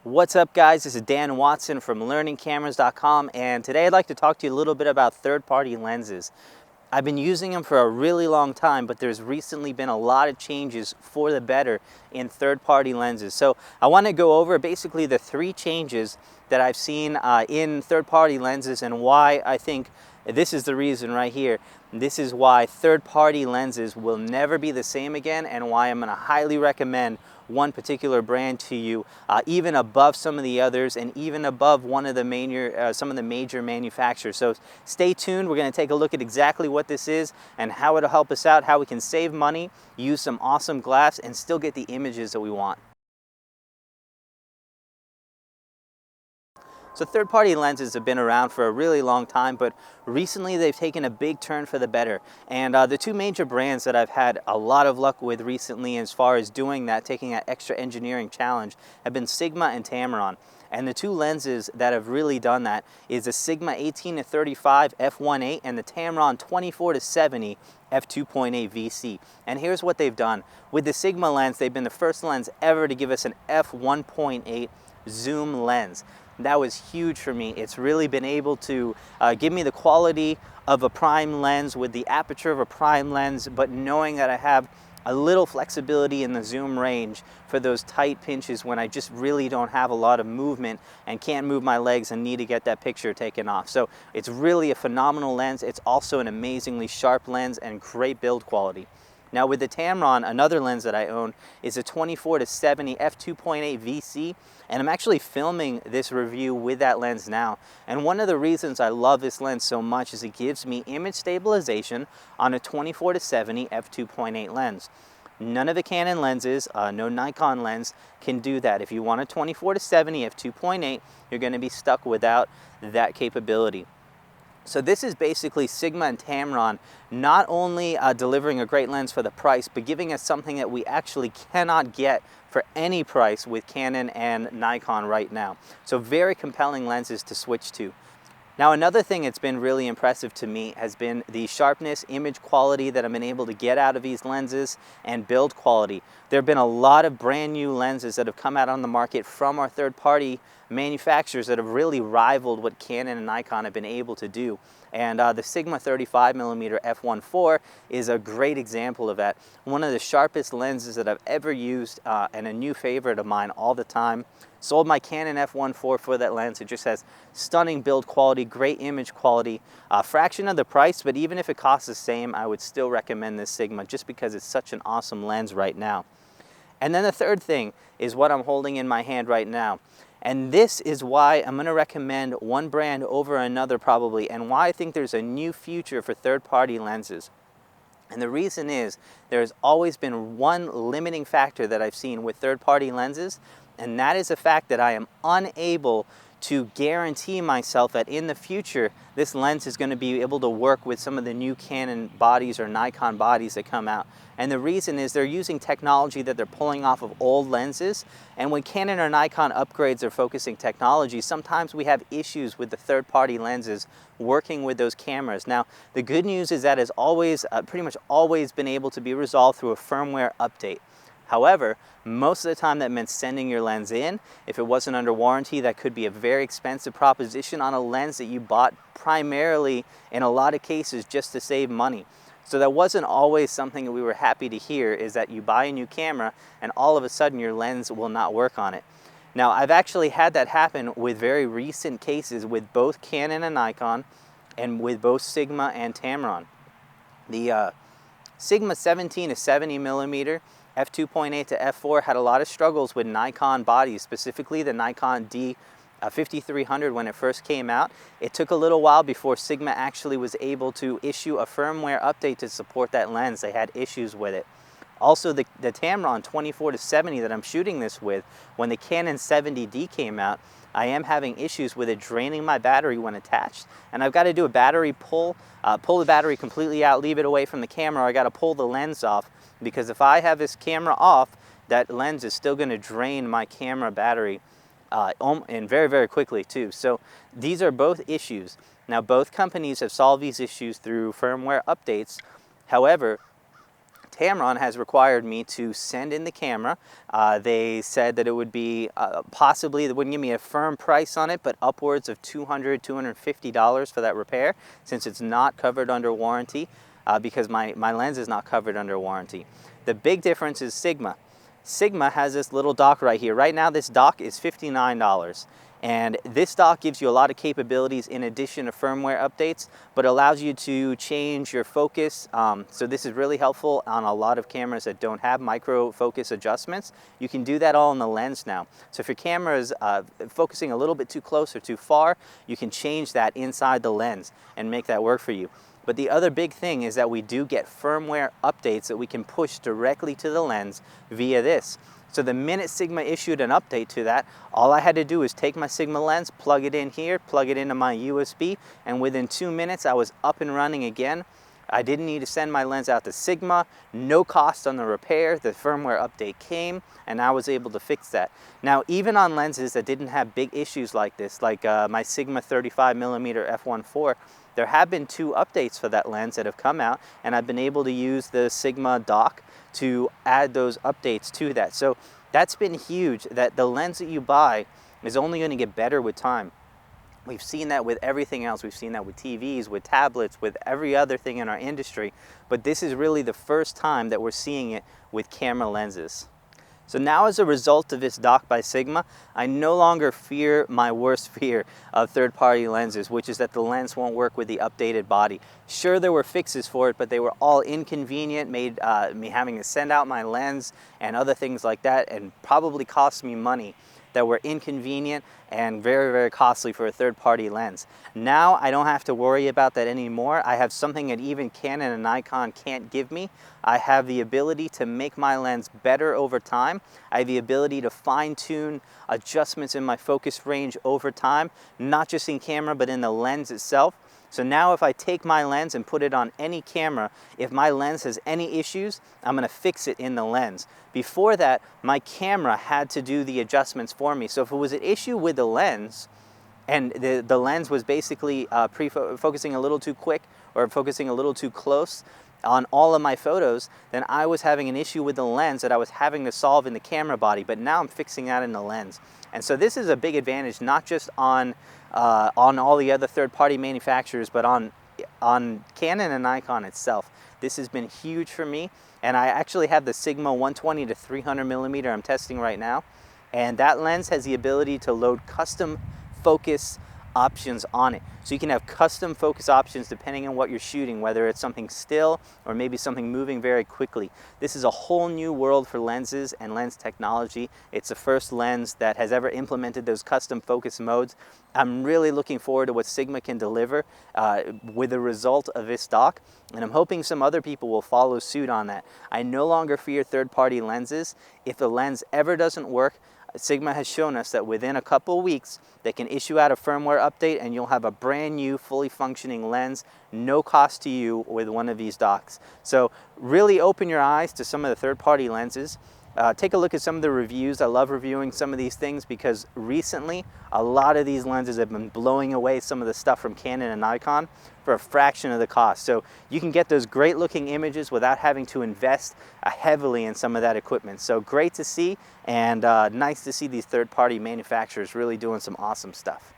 What's up, guys? This is Dan Watson from learningcameras.com, and today I'd like to talk to you a little bit about third-party lenses. I've been using them for a really long time, but there's recently been a lot of changes for the better in third-party lenses. So I want to go over basically the three changes that I've seen in third-party lenses and why I think this is the reason right here. This is why third-party lenses will never be the same again, and why I'm going to highly recommend one particular brand to you, even above some of the others, and even above one of the some of the major manufacturers. So stay tuned. We're going to take a look at exactly what this is and how it'll help us out, how we can save money, use some awesome glass, and still get the images that we want. So third-party lenses have been around for a really long time, but recently they've taken a big turn for the better. And the two major brands that I've had a lot of luck with recently as far as doing that, taking that extra engineering challenge, have been Sigma and Tamron. And the two lenses that have really done that is the Sigma 18-35 f1.8 and the Tamron 24-70 f2.8 VC. And here's what they've done. With the Sigma lens, they've been the first lens ever to give us an f1.8 zoom lens. That was huge for me. It's really been able to give me the quality of a prime lens with the aperture of a prime lens, but knowing that I have a little flexibility in the zoom range for those tight pinches when I just really don't have a lot of movement and can't move my legs and need to get that picture taken off. So it's really a phenomenal lens. It's also an amazingly sharp lens and great build quality. Now with the Tamron, another lens that I own is a 24-70 f2.8 VC, and I'm actually filming this review with that lens now. And one of the reasons I love this lens so much is it gives me image stabilization on a 24-70 f2.8 lens. None of the Canon lenses, no Nikon lens can do that. If you want a 24-70 f2.8, you're going to be stuck without that capability. So this is basically Sigma and Tamron not only delivering a great lens for the price, but giving us something that we actually cannot get for any price with Canon and Nikon right now. So very compelling lenses to switch to. Now another thing that's been really impressive to me has been the sharpness, image quality that I've been able to get out of these lenses, and build quality. There have been a lot of brand new lenses that have come out on the market from our third-party manufacturers that have really rivaled what Canon and Nikon have been able to do. And the Sigma 35mm f1.4 is a great example of that. One of the sharpest lenses that I've ever used, and a new favorite of mine all the time. Sold my Canon f1.4 for that lens. It just has stunning build quality, great image quality, a fraction of the price, but even if it costs the same, I would still recommend this Sigma just because it's such an awesome lens right now. And then the third thing is what I'm holding in my hand right now. And this is why I'm going to recommend one brand over another probably, and why I think there's a new future for third-party lenses. And the reason is there's always been one limiting factor that I've seen with third-party lenses, and that is the fact that I am unable to guarantee myself that in the future this lens is going to be able to work with some of the new Canon bodies or Nikon bodies that come out. And the reason is they're using technology that they're pulling off of old lenses, and when Canon or Nikon upgrades their focusing technology, sometimes we have issues with the third-party lenses working with those cameras. Now the good news is that has always pretty much always been able to be resolved through a firmware update. However, most of the time that meant sending your lens in. If it wasn't under warranty, that could be a very expensive proposition on a lens that you bought primarily, in a lot of cases, just to save money. So that wasn't always something that we were happy to hear, is that you buy a new camera and all of a sudden your lens will not work on it. Now, I've actually had that happen with very recent cases with both Canon and Nikon, and with both Sigma and Tamron. The Sigma 17-70mm f2.8 to f4 had a lot of struggles with Nikon bodies, specifically the Nikon D5300 when it first came out. It took a little while before Sigma actually was able to issue a firmware update to support that lens. They had issues with it. Also, the Tamron 24-70 that I'm shooting this with, when the Canon 70D came out, I am having issues with it draining my battery when attached. And I've got to do a battery pull the battery completely out, leave it away from the camera, or I got to pull the lens off, because if I have this camera off, that lens is still going to drain my camera battery and very, very quickly too. So these are both issues. Now, both companies have solved these issues through firmware updates. However, Tamron has required me to send in the camera. They said that it would be possibly, they wouldn't give me a firm price on it, but upwards of $200, $250 for that repair, since it's not covered under warranty, because my lens is not covered under warranty. The big difference is Sigma. Sigma has this little dock right here. Right now this dock is $59. And this dock gives you a lot of capabilities in addition to firmware updates, but allows you to change your focus. So this is really helpful on a lot of cameras that don't have micro focus adjustments. You can do that all in the lens now. So if your camera is focusing a little bit too close or too far, you can change that inside the lens and make that work for you. But the other big thing is that we do get firmware updates that we can push directly to the lens via this. So the minute Sigma issued an update to that, all I had to do was take my Sigma lens, plug it in here, plug it into my USB, and within 2 minutes I was up and running again. I didn't need to send my lens out to Sigma, no cost on the repair. The firmware update came and I was able to fix that. Now, even on lenses that didn't have big issues like this, like my Sigma 35mm f1.4, there have been 2 updates for that lens that have come out, and I've been able to use the Sigma dock to add those updates to that. So that's been huge, that the lens that you buy is only going to get better with time. We've seen that with everything else. We've seen that with TVs, with tablets, with every other thing in our industry. But this is really the first time that we're seeing it with camera lenses. So now, as a result of this dock by Sigma, I no longer fear my worst fear of third-party lenses, which is that the lens won't work with the updated body. Sure, there were fixes for it, but they were all inconvenient, made me having to send out my lens and other things like that, and probably cost me money, that were inconvenient and very, very costly for a third-party lens. Now I don't have to worry about that anymore. I have something that even Canon and Nikon can't give me. I have the ability to make my lens better over time. I have the ability to fine-tune adjustments in my focus range over time, not just in camera, but in the lens itself. So now if I take my lens and put it on any camera, if my lens has any issues, I'm going to fix it in the lens. Before that, my camera had to do the adjustments for me. So if it was an issue with the lens, and the lens was basically focusing a little too quick or focusing a little too close on all of my photos, then I was having an issue with the lens that I was having to solve in the camera body, but now I'm fixing that in the lens. And so this is a big advantage, not just on all the other third-party manufacturers, but on Canon and Nikon itself. This has been huge for me, and I actually have the Sigma 120 to 300mm I'm testing right now, and that lens has the ability to load custom focus options on it. So you can have custom focus options depending on what you're shooting, whether it's something still or maybe something moving very quickly. This is a whole new world for lenses and lens technology. It's the first lens that has ever implemented those custom focus modes. I'm really looking forward to what Sigma can deliver with the result of this dock, and I'm hoping some other people will follow suit on that. I no longer fear third-party lenses. If the lens ever doesn't work, Sigma has shown us that within a couple weeks they can issue out a firmware update and you'll have a brand new fully functioning lens, no cost to you, with one of these docks. So really open your eyes to some of the third-party lenses. Take a look at some of the reviews. I love reviewing some of these things because recently a lot of these lenses have been blowing away some of the stuff from Canon and Nikon for a fraction of the cost. So you can get those great looking images without having to invest heavily in some of that equipment. So great to see, and nice to see these third-party manufacturers really doing some awesome stuff.